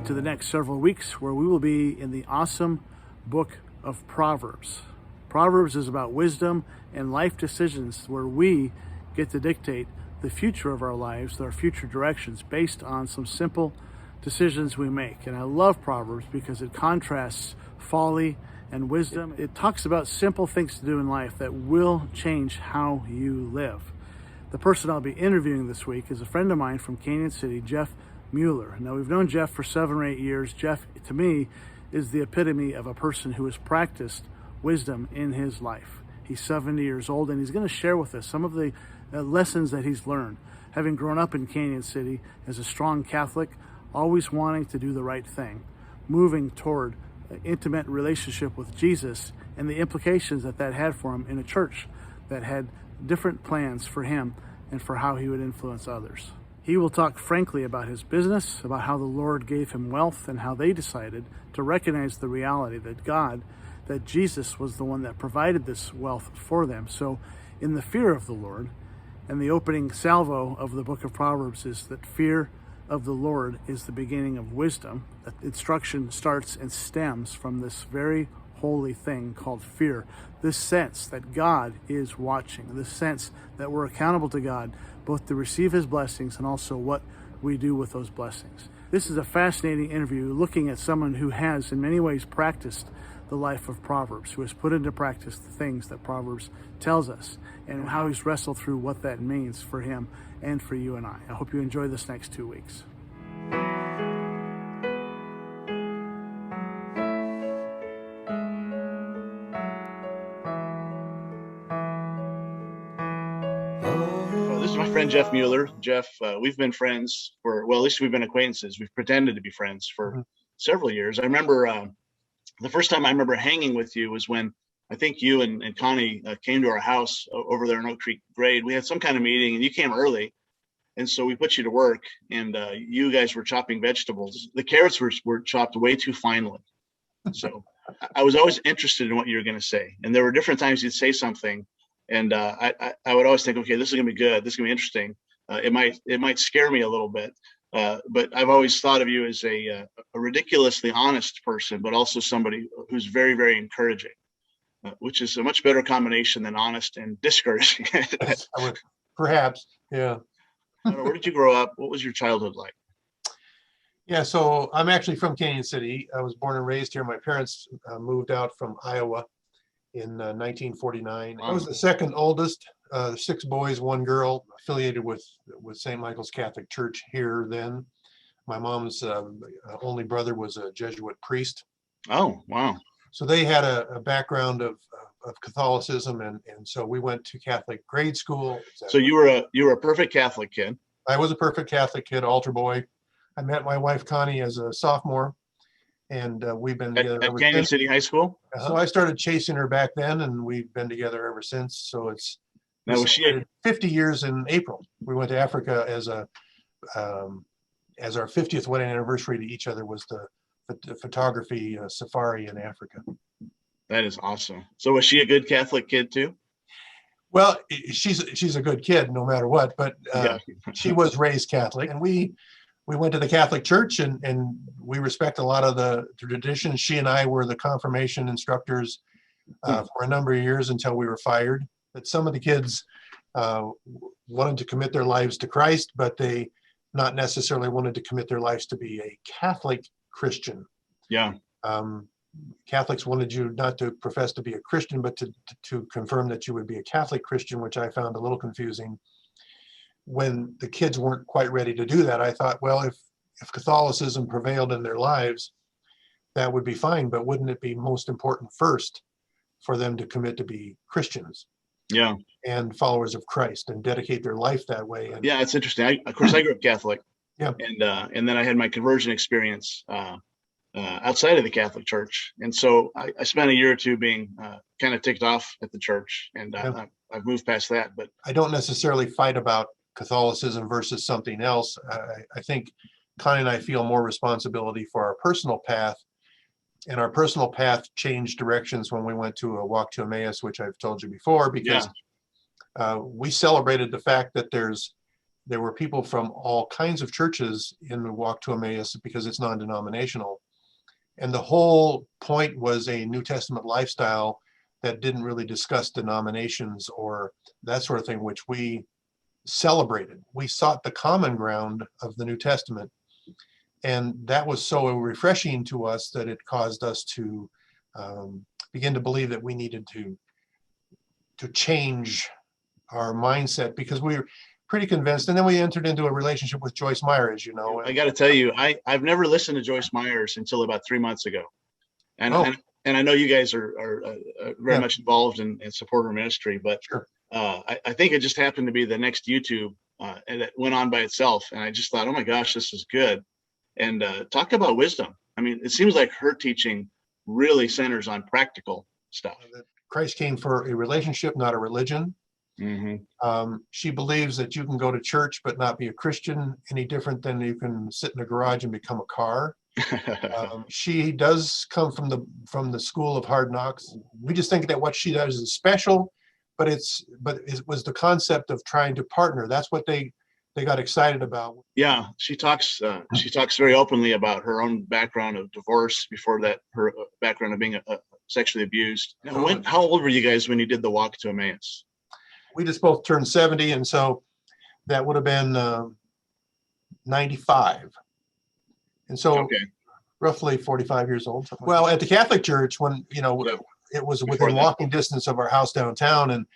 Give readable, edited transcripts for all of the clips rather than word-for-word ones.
to the next several weeks where we will be in the awesome book of Proverbs. Proverbs is about wisdom and life decisions where we get to dictate the future of our lives, our future directions based on some simple decisions we make. And I love Proverbs because it contrasts folly and wisdom. It talks about simple things to do in life that will change how you live. The person I'll be interviewing this week is a friend of mine from Canyon City, Jeff Mueller. Now, we've known Jeff for 7 or 8 years. Jeff, to me, is the epitome of a person who has practiced wisdom in his life. He's 70 years old, and he's going to share with us some of the lessons that he's learned, having grown up in Canyon City as a strong Catholic, always wanting to do the right thing, moving toward an intimate relationship with Jesus, and the implications that that had for him in a church that had different plans for him and for how he would influence others. He will talk frankly about his business, about how the Lord gave him wealth, and how they decided to recognize the reality that Jesus was the one that provided this wealth for them. So in the fear of the Lord, and the opening salvo of the book of Proverbs is that fear of the Lord is the beginning of wisdom. That instruction starts and stems from this very holy thing called fear. This sense that God is watching, this sense that we're accountable to God, both to receive his blessings and also what we do with those blessings. This is a fascinating interview looking at someone who has in many ways practiced the life of Proverbs, who has put into practice the things that Proverbs tells us and how he's wrestled through what that means for him and for you and I. I hope you enjoy this next 2 weeks. This is my friend Jeff Mueller. Jeff, we've been friends for, well, at least we've been acquaintances. We've pretended to be friends for several years. I remember the first time I remember hanging with you was when I think you and Connie came to our house over there in Oak Creek Grade. We had some kind of meeting and you came early. And so we put you to work and you guys were chopping vegetables. The carrots were chopped way too finely. So I was always interested in what you were going to say. And there were different times you'd say something. And I would always think, okay, this is going to be good. This is going to be interesting. It might scare me a little bit. But I've always thought of you as a ridiculously honest person, but also somebody who's very, very encouraging, which is a much better combination than honest and discouraging. Perhaps, yeah. Where did you grow up? What was your childhood like? Yeah, so I'm actually from Canyon City. I was born and raised here. My parents moved out from Iowa in 1949. Wow. I was the second oldest, 6 boys, 1 girl, affiliated with St. Michael's Catholic Church here then. My mom's only brother was a Jesuit priest. Oh, wow. So they had a background of Catholicism, and so we went to Catholic grade school. So you were a perfect Catholic kid. I was a perfect Catholic kid, altar boy. I met my wife Connie as a sophomore, and we've been together at ever Canyon since. City High School. So I started chasing her back then, and we've been together ever since. So it's Now was she 50 years in April. We went to Africa as our 50th wedding anniversary to each other was the photography safari in Africa. That is awesome. So was she a good Catholic kid too? Well, she's a good kid no matter what, but Yeah. she was raised Catholic, and we went to the Catholic Church, and we respect a lot of the traditions. She and I were the confirmation instructors for a number of years until we were fired. But some of the kids wanted to commit their lives to Christ, but they not necessarily wanted to commit their lives to be a Catholic Christian. Yeah. Catholics wanted you not to profess to be a Christian, but to confirm that you would be a Catholic Christian, which I found a little confusing. When the kids weren't quite ready to do that, I thought, well, if Catholicism prevailed in their lives, that would be fine, but wouldn't it be most important first for them to commit to be Christians? Yeah. And followers of Christ and dedicate their life that way. And yeah, it's interesting. Of course, I grew up Catholic. Yeah. And then I had my conversion experience outside of the Catholic Church. And so I spent a year or two being kind of ticked off at the church, and I've moved past that. But I don't necessarily fight about Catholicism versus something else. I think Connie and I feel more responsibility for our personal path, and our personal path changed directions when we went to a walk to Emmaus, which I've told you before, because we celebrated the fact that there's there were people from all kinds of churches in the Walk to Emmaus because it's non-denominational. And the whole point was a New Testament lifestyle that didn't really discuss denominations or that sort of thing, which we celebrated. We sought the common ground of the New Testament. And that was so refreshing to us that it caused us to begin to believe that we needed to change our mindset, because we were pretty convinced. And then we entered into a relationship with Joyce Meyer, as you know. I got to tell you, I've never listened to Joyce Myers until about 3 months ago. And, and I know you guys are very much involved in support her ministry, but sure. I think it just happened to be the next YouTube and it went on by itself. And I just thought, oh my gosh, this is good. And talk about wisdom. I mean, it seems like her teaching really centers on practical stuff. Christ came for a relationship, not a religion. Mm-hmm. She believes that you can go to church but not be a Christian any different than you can sit in a garage and become a car. She does come from the school of hard knocks. We just think that what she does is special, but it was the concept of trying to partner. That's what they got excited about. Yeah, she talks very openly about her own background of divorce, before that her background of being sexually abused. Now, how old were you guys when you did the Walk to Emmaus? We just both turned 70, and so that would have been 95. And so roughly 45 years old. Well, at the Catholic Church, when, it was within walking distance of our house downtown, and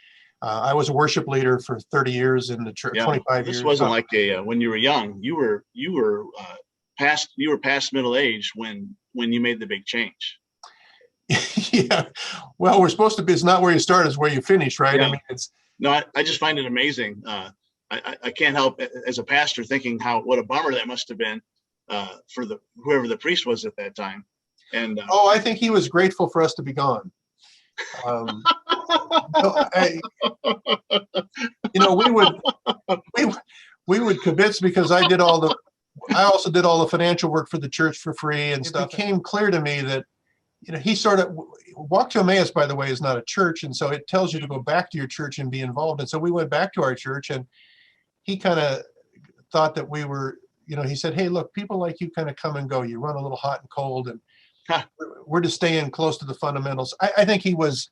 I was a worship leader for 30 years in the church, 25 years. This wasn't like when you were young. You were past middle age when you made the big change. Yeah. Well, we're supposed to be. It's not where you start; it's where you finish, right? Yeah. I mean, it's. No, I just find it amazing. I can't help, as a pastor, thinking what a bummer that must have been for whoever the priest was at that time. And I think he was grateful for us to be gone. We would kibitz because I also did all the financial work for the church for free and stuff. It became clear to me that, he sort of Walk to Emmaus, by the way, is not a church. And so it tells you to go back to your church and be involved. And so we went back to our church, and he kind of thought that we were, he said, hey, look, people like you kind of come and go. You run a little hot and cold, and we're just staying close to the fundamentals. I think he was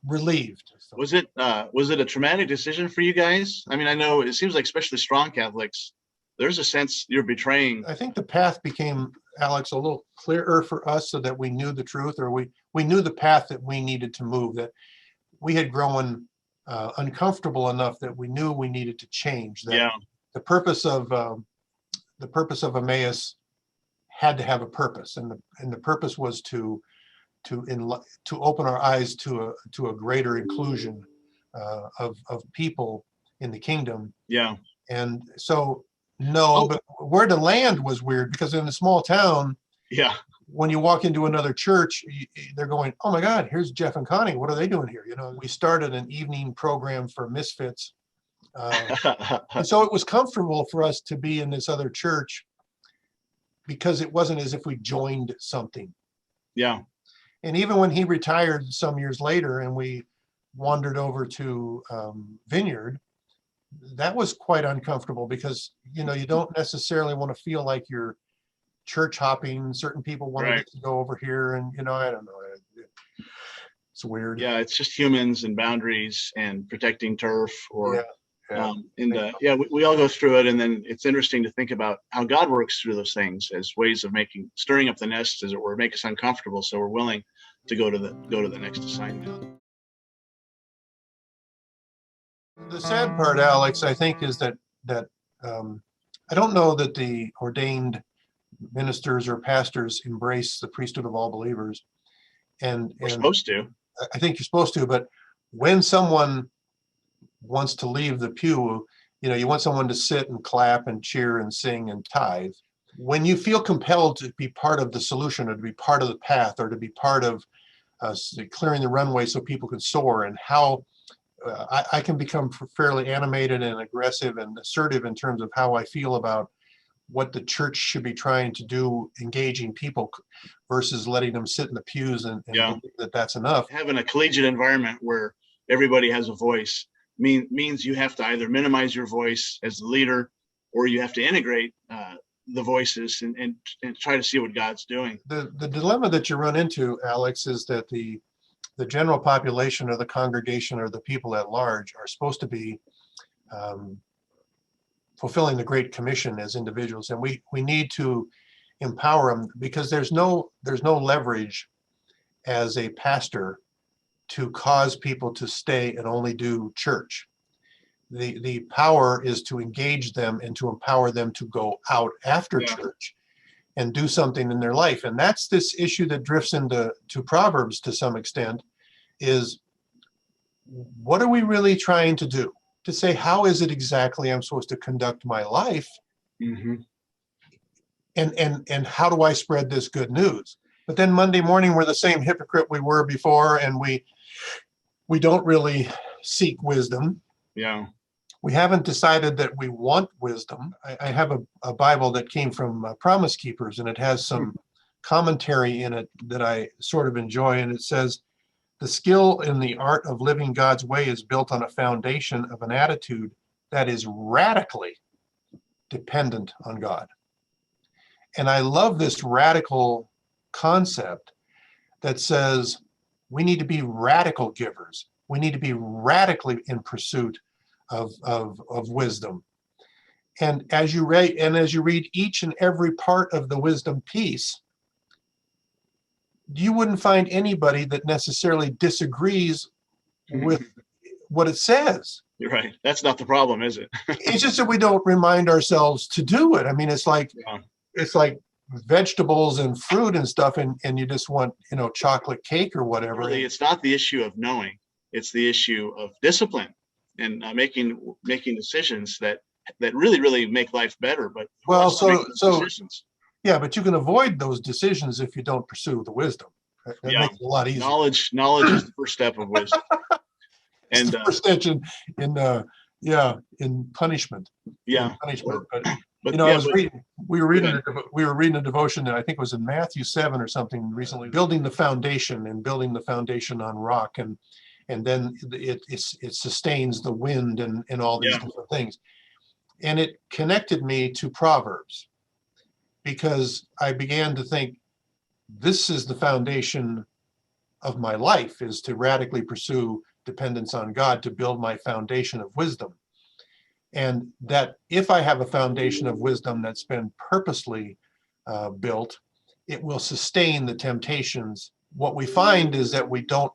relieved. Was it a traumatic decision for you guys? I mean, I know it seems like, especially strong Catholics, there's a sense you're betraying. I think the path became, Alex, a little clearer for us, so that we knew the truth, or we knew the path that we needed to move, that we had grown uncomfortable enough that we knew we needed to change. That the purpose of Emmaus had to have a purpose, and the purpose was to open our eyes to a greater inclusion of people in the kingdom. Yeah. And so but where to land was weird, because in a small town, when you walk into another church, they're going, oh my God, here's Jeff and Connie. What are they doing here? We started an evening program for misfits. And so it was comfortable for us to be in this other church, because it wasn't as if we joined something. Yeah. And even when he retired some years later and we wandered over to Vineyard, that was quite uncomfortable, because, you don't necessarily want to feel like you're church hopping. Certain people wanted to go over here, and, I don't know. It's weird. Yeah, it's just humans and boundaries and protecting turf, or we all go through it. And then it's interesting to think about how God works through those things as ways of stirring up the nest, as it were, make us uncomfortable, so we're willing to go to the next assignment. The sad part, Alex, I think, is that I don't know that the ordained ministers or pastors embrace the priesthood of all believers. And we're supposed to. I think you're supposed to, but when someone wants to leave the pew, you want someone to sit and clap and cheer and sing and tithe. When you feel compelled to be part of the solution, or to be part of the path, or to be part of clearing the runway so people can soar, and how I can become fairly animated and aggressive and assertive in terms of how I feel about what the church should be trying to do, engaging people, versus letting them sit in the pews and believe that that's enough. Having a collegiate environment where everybody has a voice means you have to either minimize your voice as the leader, or you have to integrate the voices and try to see what God's doing. The dilemma that you run into, Alex, is that the general population or the congregation or the people at large are supposed to be fulfilling the Great Commission as individuals, and we need to empower them, because there's no leverage as a pastor to cause people to stay and only do church. The power is to engage them and to empower them to go out after church and do something in their life. And that's this issue that drifts into Proverbs to some extent, is what are we really trying to do? To say, how is it exactly I'm supposed to conduct my life? Mm-hmm. And how do I spread this good news? But then Monday morning, we're the same hypocrite we were before, and we don't really seek wisdom. Yeah. We haven't decided that we want wisdom. I have a Bible that came from Promise Keepers, and it has some commentary in it that I sort of enjoy. And it says, the skill in the art of living God's way is built on a foundation of an attitude that is radically dependent on God. And I love this radical concept that says we need to be radical givers. We need to be radically in pursuit of wisdom. And as you read each and every part of the wisdom piece, you wouldn't find anybody that necessarily disagrees with what it says. You're right. That's not the problem, is it? It's just that we don't remind ourselves to do it. I mean, it's like vegetables and fruit and stuff, and you just want, chocolate cake or whatever. Really, it's not the issue of knowing. It's the issue of discipline and making decisions that really make life better. But decisions. Yeah, but you can avoid those decisions if you don't pursue the wisdom. That makes it a lot easier. Knowledge is the first step of wisdom. And the first step in punishment. Yeah. In punishment. We were reading a devotion that I think was in Matthew 7 or something recently, building the foundation on rock, and then it sustains the wind and all these different things. And it connected me to Proverbs, because I began to think, this is the foundation of my life, is to radically pursue dependence on God, to build my foundation of wisdom. And that if I have a foundation of wisdom that's been purposely built, it will sustain the temptations. What we find is that we don't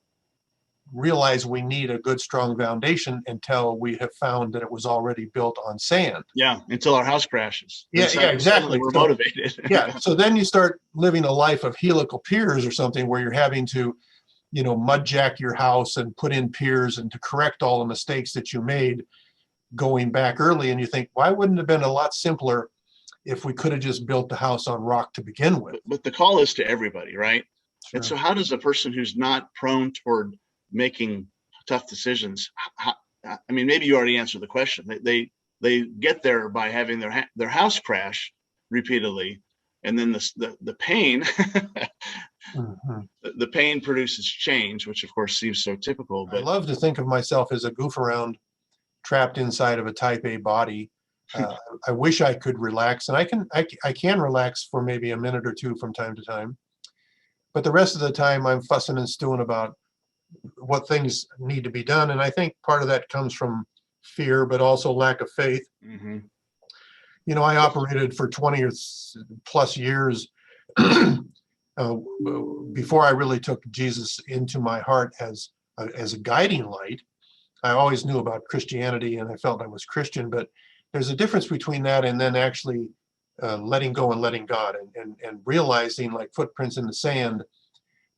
realize we need a good, strong foundation until we have found that it was already built on sand. Yeah, until our house crashes. Yeah, exactly. We're motivated. So then you start living a life of helical piers or something, where you're having to, mud jack your house and put in piers and to correct all the mistakes that you made going back early. And you think, why wouldn't it have been a lot simpler if we could have just built the house on rock to begin with? But the call is to everybody, right? Sure. And so how does a person who's not prone toward making tough decisions, maybe you already answered the question. They get there by having their house crash repeatedly, and then the pain the pain produces change, which of course seems so typical. But I love to think of myself as a goof around trapped inside of a type A body. I wish I could relax, and I can relax for maybe a minute or two from time to time, but the rest of the time I'm fussing and stewing about what things need to be done. And I think part of that comes from fear, but also lack of faith. Mm-hmm. I operated for 20 or plus years before I really took Jesus into my heart as a guiding light. I always knew about Christianity and I felt I was Christian, but there's a difference between that and then actually letting go and letting God, and realizing, like footprints in the sand,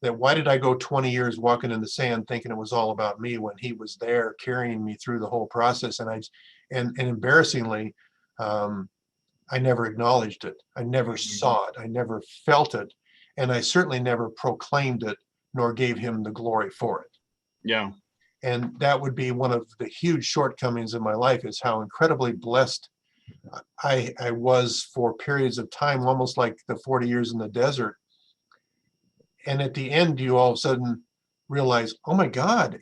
that why did I go 20 years walking in the sand thinking it was all about me when he was there carrying me through the whole process? And embarrassingly, I never acknowledged it. I never saw it. I never felt it. And I certainly never proclaimed it, nor gave him the glory for it. Yeah. And that would be one of the huge shortcomings in my life, is how incredibly blessed I was for periods of time, almost like the 40 years in the desert. And at the end, you all of a sudden realize, oh my God,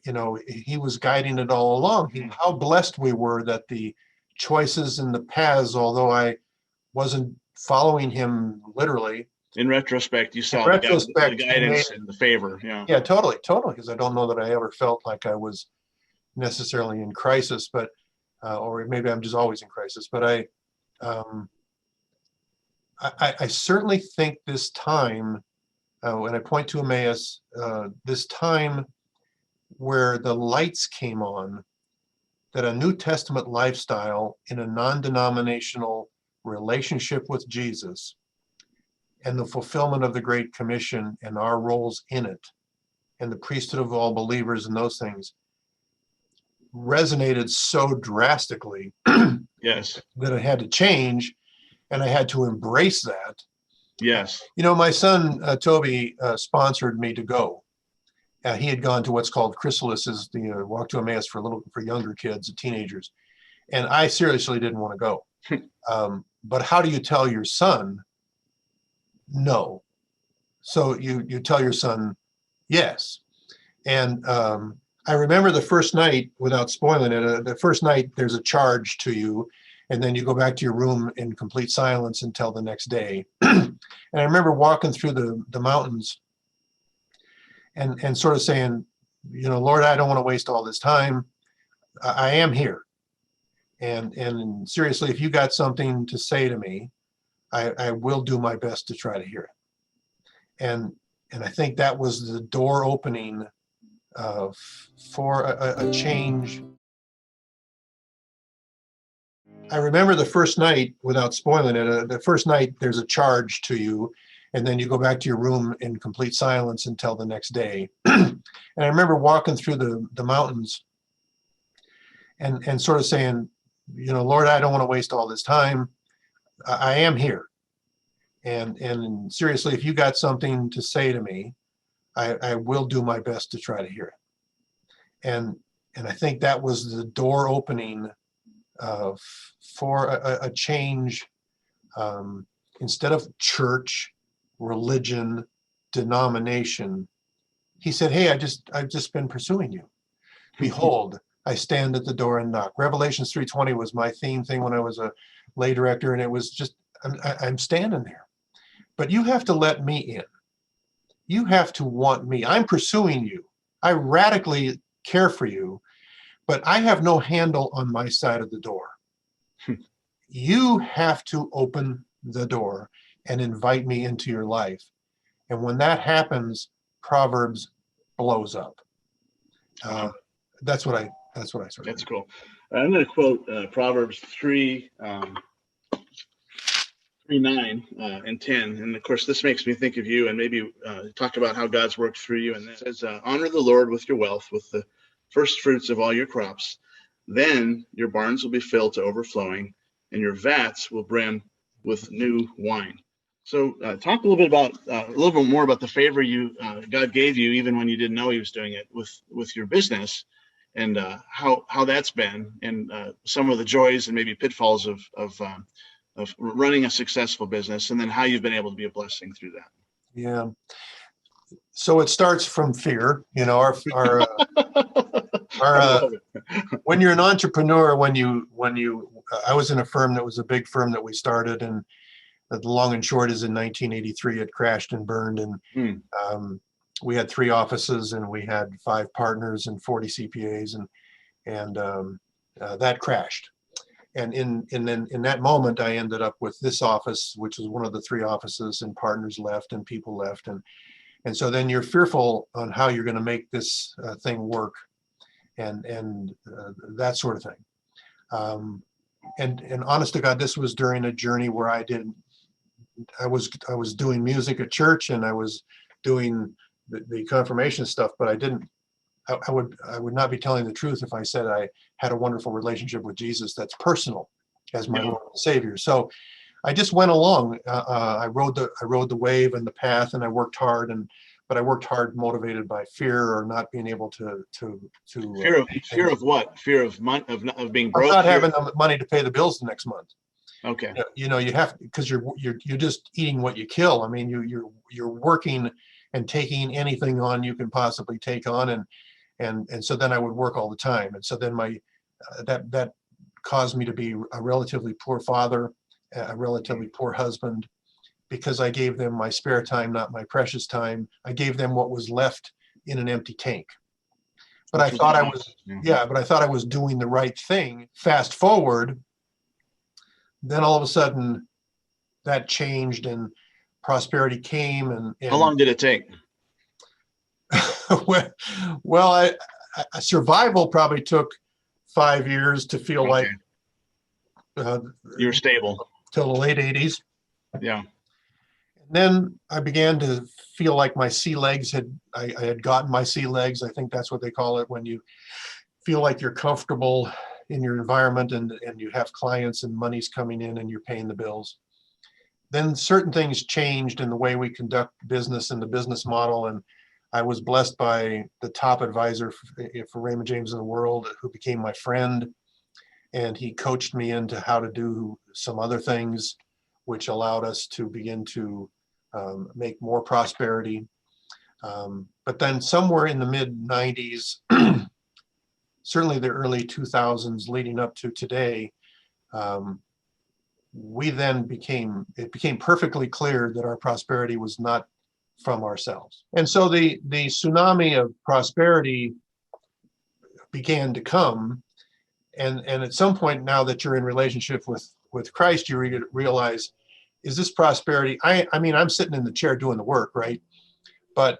he was guiding it all along. How blessed we were that the choices and the paths, although I wasn't following him literally. In retrospect, you saw the guidance and the favor. Yeah. Yeah, totally. Because I don't know that I ever felt like I was necessarily in crisis, but or maybe I'm just always in crisis. But I certainly think this time, when I point to Emmaus, this time where the lights came on, that a New Testament lifestyle in a non-denominational relationship with Jesus and the fulfillment of the Great Commission and our roles in it, and the priesthood of all believers and those things, resonated so drastically Yes. that I had to change, and I had to embrace that. Yes. My son, Toby, sponsored me to go. He had gone to what's called Chrysalis's, the Walk to Emmaus for younger kids, teenagers. And I seriously didn't want to go. But how do you tell your son no? So you tell your son yes. And I remember the first night, without spoiling it, the first night there's a charge to you, and then you go back to your room in complete silence until the next day. And I remember walking through the mountains and sort of saying, Lord, I don't want to waste all this time. I am here. And seriously, if you got something to say to me, I will do my best to try to hear it. And I think that was the door opening for a change. I remember the first night, without spoiling it, the first night there's a charge to you, and then you go back to your room in complete silence until the next day. And I remember walking through the mountains and sort of saying, Lord, I don't want to waste all this time. I am here. And seriously, if you got something to say to me, I will do my best to try to hear it. And I think that was the door opening for a change. Instead of church, religion, denomination, he said, hey, I've just been pursuing you. Behold, I stand at the door and knock. Revelations 3:20 was my theme thing when I was a lay director, and it was just, I'm standing there. But you have to let me in. You have to want me. I'm pursuing you. I radically care for you, but I have no handle on my side of the door. You have to open the door and invite me into your life. And when that happens, Proverbs blows up. That's what I sort of. That's cool. I'm going to quote Proverbs 3, 9 and 10. And of course, this makes me think of you, and maybe talk about how God's worked through you. And it says, honor the Lord with your wealth, with the first fruits of all your crops. Then your barns will be filled to overflowing, and your vats will brim with new wine. So talk a little bit more about the favor God gave you, even when you didn't know he was doing it with your business, and how that's been, and some of the joys and maybe pitfalls of running a successful business, and then how you've been able to be a blessing through that. Yeah. So it starts from fear, when you're an entrepreneur, I was in a firm that was a big firm that we started, and the long and short is in 1983, it crashed and burned. And we had 3 offices, and we had 5 partners and 40 CPAs, and that crashed. And in that moment, I ended up with this office, which was one of the 3 offices, and partners left and people left. And so then you're fearful on how you're going to make this thing work, and that sort of thing. And honest to God, this was during a journey where I was doing music at church, and I was doing the confirmation stuff, but I would not be telling the truth if I said I had a wonderful relationship with Jesus that's personal as my Lord and Savior. So I just went along. I rode the wave and the path, and I worked hard, but I worked hard motivated by fear, or not being able to fear of what? Fear of being broke. Of not having the money to pay the bills the next month. Okay. You have, because you're just eating what you kill. I mean, you're working and taking anything on you can possibly take on. And so then I would work all the time. And so then that caused me to be a relatively poor father, a relatively poor husband, because I gave them my spare time, not my precious time. I gave them what was left in an empty tank. But I thought I was doing the right thing. Fast forward, then all of a sudden that changed and prosperity came. And how long did it take? well, survival probably took 5 years to feel like you're stable till the late 80s. Yeah. Then I began to feel like my sea legs I had gotten my sea legs. I think that's what they call it when you feel like you're comfortable in your environment and you have clients and money's coming in and you're paying the bills. Then certain things changed in the way we conduct business and the business model. And I was blessed by the top advisor for Raymond James in the world, who became my friend. And he coached me into how to do some other things, which allowed us to begin to make more prosperity. But then somewhere in the mid 90s, certainly the early 2000s leading up to today, it became perfectly clear that our prosperity was not from ourselves. And so the tsunami of prosperity began to come. And at some point, now that you're in relationship with Christ, you realize, is this prosperity? I mean, I'm sitting in the chair doing the work, right? But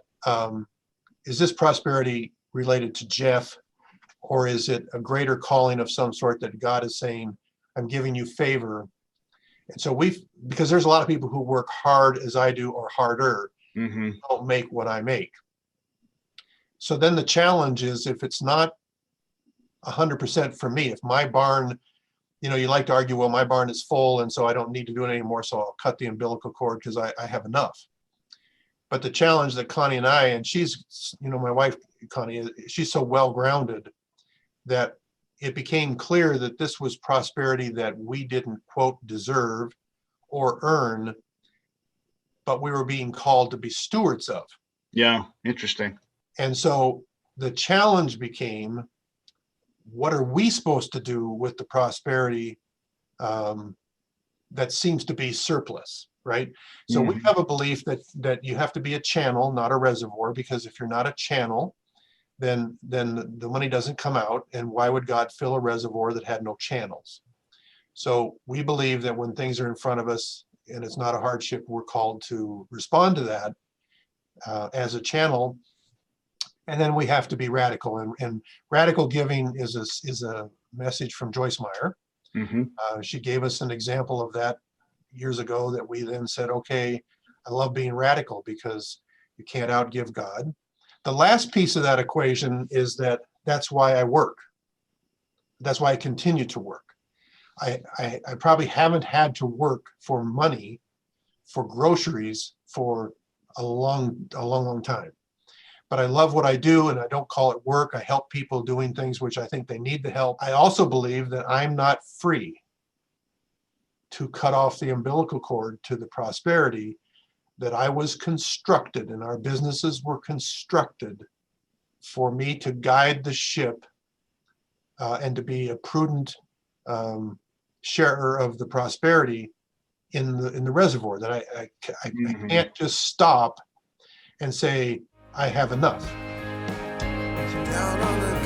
is this prosperity related to Jeff, or is it a greater calling of some sort that God is saying, I'm giving you favor? And so because there's a lot of people who work hard as I do or harder, don't make what I make. So then the challenge is, if it's not 100% for me, if my barn, you like to argue, well, my barn is full and so I don't need to do it anymore, so I'll cut the umbilical cord because I have enough. But the challenge that Connie and and she's, my wife, Connie, she's so well-grounded that it became clear that this was prosperity that we didn't, quote, deserve or earn, but we were being called to be stewards of. Yeah, interesting. And so the challenge became, what are we supposed to do with the prosperity that seems to be surplus, right? So we have a belief that you have to be a channel, not a reservoir, because if you're not a channel, then the money doesn't come out. And why would God fill a reservoir that had no channels? So we believe that when things are in front of us and it's not a hardship, we're called to respond to that as a channel. And then we have to be radical. And radical giving is a message from Joyce Meyer. She gave us an example of that years ago, that we then said, okay, I love being radical because you can't outgive God. The last piece of that equation is that's why I work. That's why I continue to work. I probably haven't had to work for money, for groceries, for a long time. But I love what I do, and I don't call it work. I help people doing things which I think they need the help. I also believe that I'm not free to cut off the umbilical cord to the prosperity that I was constructed, and our businesses were constructed for me to guide the ship and to be a prudent sharer of the prosperity in the reservoir, that I can't just stop and say, I have enough. Down on the